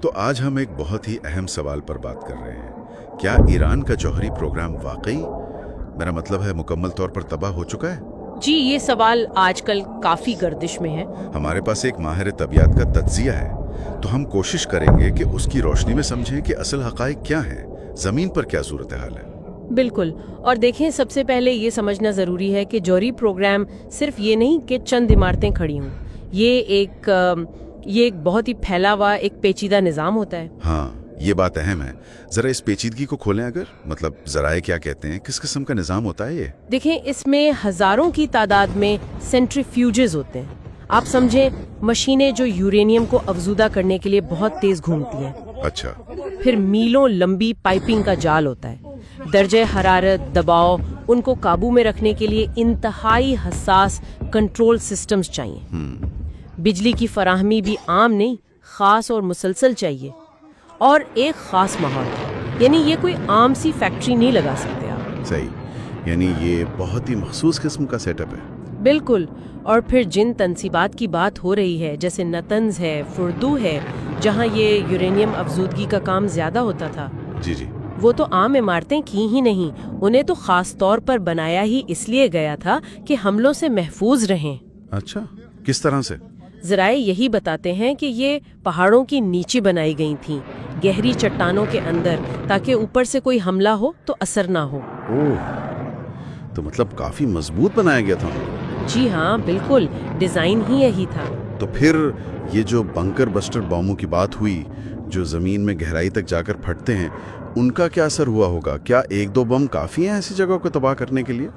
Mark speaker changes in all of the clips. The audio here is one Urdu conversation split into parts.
Speaker 1: تو آج ہم ایک بہت ہی اہم سوال پر بات کر رہے ہیں۔ کیا ایران کا جوہری پروگرام واقعی، میرا مطلب ہے، مکمل طور پر تباہ ہو چکا ہے؟
Speaker 2: جی، یہ سوال آج کل کافی گردش میں ہے۔
Speaker 1: ہمارے پاس ایک ماہر طبیعت کا تجزیہ ہے، تو ہم کوشش کریں گے کہ اس کی روشنی میں سمجھیں کہ اصل حقائق کیا ہیں، زمین پر کیا صورتحال ہے۔
Speaker 2: بالکل، اور دیکھیں، سب سے پہلے یہ سمجھنا ضروری ہے کہ جوہری پروگرام صرف یہ نہیں کہ چند عمارتیں کھڑی ہوں، یہ ایک بہت ہی پھیلا ہوا ایک پیچیدہ نظام ہوتا ہے۔
Speaker 1: ہاں، یہ بات اہم ہے۔ ذرا اس پیچیدگی کو کھولیں، اگر مطلب ذرائع کیا کہتے ہیں، کس قسم کا نظام ہوتا ہے یہ؟
Speaker 2: دیکھیں، اس میں ہزاروں کی تعداد میں سینٹریفیوجز ہوتے ہیں۔ آپ سمجھیں، مشینیں جو یورینیم کو افزودہ کرنے کے لیے بہت تیز گھومتی ہیں۔
Speaker 1: اچھا۔
Speaker 2: پھر میلوں لمبی پائپنگ کا جال ہوتا ہے۔ درجہ حرارت، دباؤ، ان کو قابو میں رکھنے کے لیے انتہائی حساس کنٹرول سسٹمز چاہیے۔ بجلی کی فراہمی بھی عام نہیں، خاص اور مسلسل چاہیے، اور ایک خاص ماحول، یعنی یہ کوئی عام سی فیکٹری نہیں لگا سکتے آپ۔
Speaker 1: صحیح، یعنی یہ بہت ہی مخصوص قسم کا سیٹ اپ ہے۔
Speaker 2: بالکل، اور پھر جن تنصیبات کی بات ہو رہی ہے، جیسے نتنز ہے، فردو ہے، جہاں یہ یورینیم افزودگی کا کام زیادہ ہوتا تھا،
Speaker 1: جی،
Speaker 2: وہ تو عام عمارتیں کی ہی نہیں، انہیں تو خاص طور پر بنایا ہی اس لیے گیا تھا کہ حملوں سے محفوظ رہیں۔
Speaker 1: اچھا، کس طرح سے؟
Speaker 2: ذرائع یہی بتاتے ہیں کہ یہ پہاڑوں کی نیچے بنائی گئی تھیں، گہری چٹانوں کے اندر، تاکہ اوپر سے کوئی حملہ ہو تو اثر نہ ہو۔
Speaker 1: تو مطلب کافی مضبوط بنایا گیا تھا ان کو۔
Speaker 2: جی ہاں، بالکل، ڈیزائن ہی یہی تھا۔
Speaker 1: تو پھر یہ جو بنکر بسٹر باموں کی بات ہوئی، جو زمین میں گہرائی تک جا کر پھٹتے ہیں، ان کا کیا اثر ہوا ہوگا؟ کیا ایک دو بم کافی ہیں ایسی جگہوں کو تباہ کرنے کے لیے؟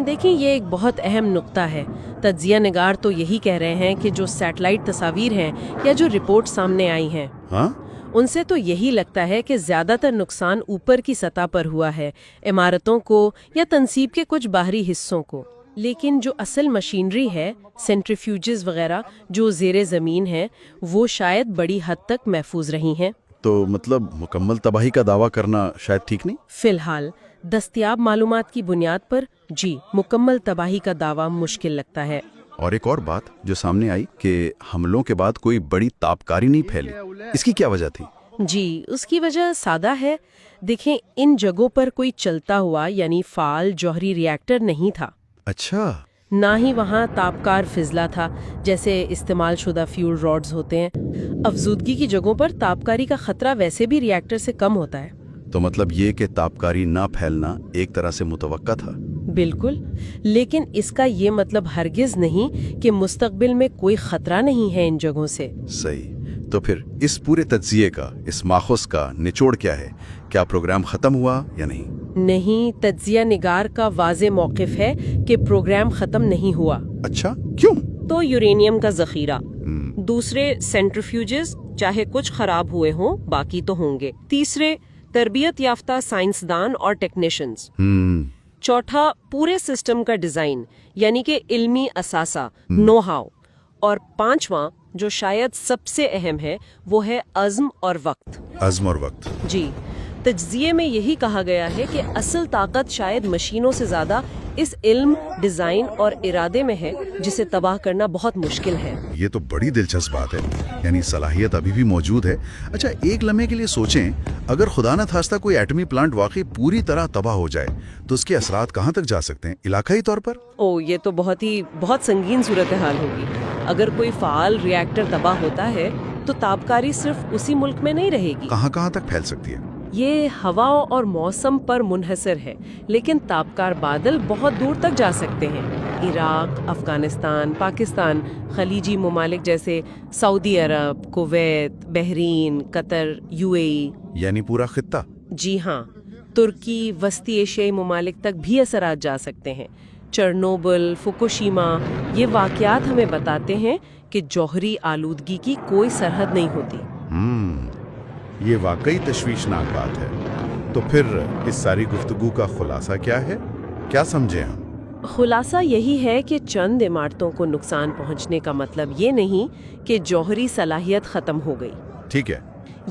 Speaker 2: دیکھیں، یہ ایک بہت اہم نقطہ ہے۔ تجزیہ نگار تو یہی کہہ رہے ہیں کہ جو سیٹلائٹ تصاویر ہیں یا جو رپورٹ سامنے آئی ہیں،
Speaker 1: ہاں،
Speaker 2: ان سے تو یہی لگتا ہے کہ زیادہ تر نقصان اوپر کی سطح پر ہوا ہے، عمارتوں کو یا تنصیب کے کچھ باہری حصوں کو۔ لیکن جو اصل مشینری ہے، سینٹریفیوجز وغیرہ جو زیر زمین ہیں، وہ شاید بڑی حد تک محفوظ رہی ہیں۔
Speaker 1: تو مطلب مکمل تباہی کا دعویٰ کرنا شاید ٹھیک نہیں؟
Speaker 2: فی الحال دستیاب معلومات کی بنیاد پر جی، مکمل تباہی کا دعویٰ مشکل لگتا ہے۔
Speaker 1: اور ایک اور بات جو سامنے آئی کہ حملوں کے بعد کوئی بڑی تابکاری نہیں پھیلی، اس کی کیا وجہ تھی؟
Speaker 2: جی، اس کی وجہ سادہ ہے۔ دیکھیں، ان جگہوں پر کوئی چلتا ہوا یعنی فعال جوہری ری ایکٹر نہیں تھا۔
Speaker 1: اچھا۔
Speaker 2: نہ ہی وہاں تابکار فضلہ تھا جیسے استعمال شدہ فیول راڈز ہوتے ہیں۔ افزودگی کی جگہوں پر تابکاری کا خطرہ ویسے بھی ری ایکٹر سے کم ہوتا ہے۔
Speaker 1: تو مطلب یہ کہ تابکاری نہ پھیلنا ایک طرح سے متوقع تھا۔
Speaker 2: بالکل، لیکن اس کا یہ مطلب ہرگز نہیں کہ مستقبل میں کوئی خطرہ نہیں ہے ان جگہوں سے۔
Speaker 1: صحیح، تو پھر اس پورے تجزیے کا، اس ماخذ کا نچوڑ کیا ہے؟ کیا پروگرام ختم ہوا یا نہیں؟
Speaker 2: نہیں، تجزیہ نگار کا واضح موقف ہے کہ پروگرام ختم نہیں ہوا۔
Speaker 1: اچھا، کیوں؟
Speaker 2: تو یورینیم کا ذخیرہ، دوسرے سینٹریفیوجز چاہے کچھ خراب ہوئے ہوں باقی تو ہوں گے، تیسرے تربیت یافتہ سائنسدان اور ٹیکنیشنز، چوتھا پورے سسٹم کا ڈیزائن یعنی کہ علمی اثاثہ، نو ہاؤ، اور پانچواں جو شاید سب سے اہم ہے وہ ہے عزم اور وقت۔
Speaker 1: عزم اور وقت۔
Speaker 2: جی، تجزیے میں یہی کہا گیا ہے کہ اصل طاقت شاید مشینوں سے زیادہ اس علم، ڈیزائن اور ارادے میں ہے جسے تباہ کرنا بہت مشکل ہے۔
Speaker 1: یہ تو بڑی دلچسپ بات ہے، یعنی صلاحیت ابھی بھی موجود ہے۔ اچھا، ایک لمحے کے لیے سوچیں، اگر خدا نہ خواستہ کوئی ایٹمی پلانٹ واقعی پوری طرح تباہ ہو جائے تو اس کے اثرات کہاں تک جا سکتے ہیں علاقائی طور پر؟
Speaker 2: یہ تو بہت سنگین صورتحال ہوگی۔ اگر کوئی فعال ری ایکٹر تباہ ہوتا ہے تو تابکاری صرف اسی ملک میں نہیں رہے گی۔
Speaker 1: کہاں تک پھیل سکتی ہے؟
Speaker 2: یہ ہوا اور موسم پر منحصر ہے، لیکن تابکار بادل بہت دور تک جا سکتے ہیں۔ عراق، افغانستان، پاکستان، خلیجی ممالک جیسے سعودی عرب، کویت، بحرین، قطر، UAE،
Speaker 1: یعنی پورا خطہ؟
Speaker 2: جی ہاں، ترکی، وسطی ایشیائی ممالک تک بھی اثرات جا سکتے ہیں۔ چرنوبل، فوکوشیما، یہ واقعات ہمیں بتاتے ہیں کہ جوہری آلودگی کی کوئی سرحد نہیں ہوتی۔
Speaker 1: یہ واقعی تشویشناک بات ہے۔ تو پھر اس ساری گفتگو کا خلاصہ کیا ہے؟ کیا سمجھیں ہم؟
Speaker 2: خلاصہ یہی ہے کہ چند عمارتوں کو نقصان پہنچنے کا مطلب یہ نہیں کہ جوہری صلاحیت ختم ہو گئی۔
Speaker 1: ٹھیک ہے۔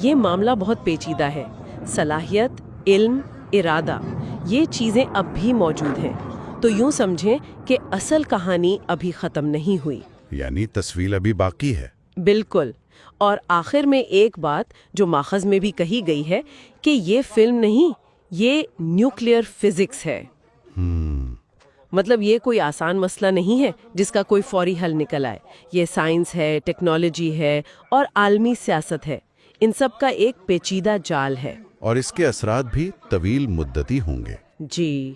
Speaker 2: یہ معاملہ بہت پیچیدہ ہے۔ صلاحیت، علم، ارادہ، یہ چیزیں اب بھی موجود ہیں۔ تو یوں سمجھیں کہ اصل کہانی ابھی ختم نہیں ہوئی،
Speaker 1: یعنی تصویر ابھی باقی ہے۔
Speaker 2: بالکل، اور آخر میں ایک بات جو ماخذ میں بھی کہی گئی ہے کہ یہ فلم نہیں، یہ نیوکلیئر فزکس ہے۔ مطلب یہ کوئی آسان مسئلہ نہیں ہے جس کا کوئی فوری حل نکل آئے۔ یہ سائنس ہے، ٹیکنالوجی ہے اور عالمی سیاست ہے، ان سب کا ایک پیچیدہ جال ہے۔
Speaker 1: اور اس کے اثرات بھی طویل مدتی ہوں گے۔
Speaker 2: جی،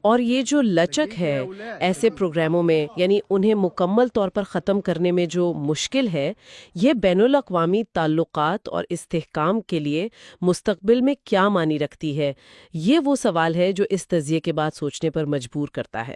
Speaker 2: اور یہ جو لچک ہے ایسے پروگراموں میں، یعنی انہیں مکمل طور پر ختم کرنے میں جو مشکل ہے، یہ بین الاقوامی تعلقات اور استحکام کے لیے مستقبل میں کیا معنی رکھتی ہے، یہ وہ سوال ہے جو اس تجزیے کے بعد سوچنے پر مجبور کرتا ہے۔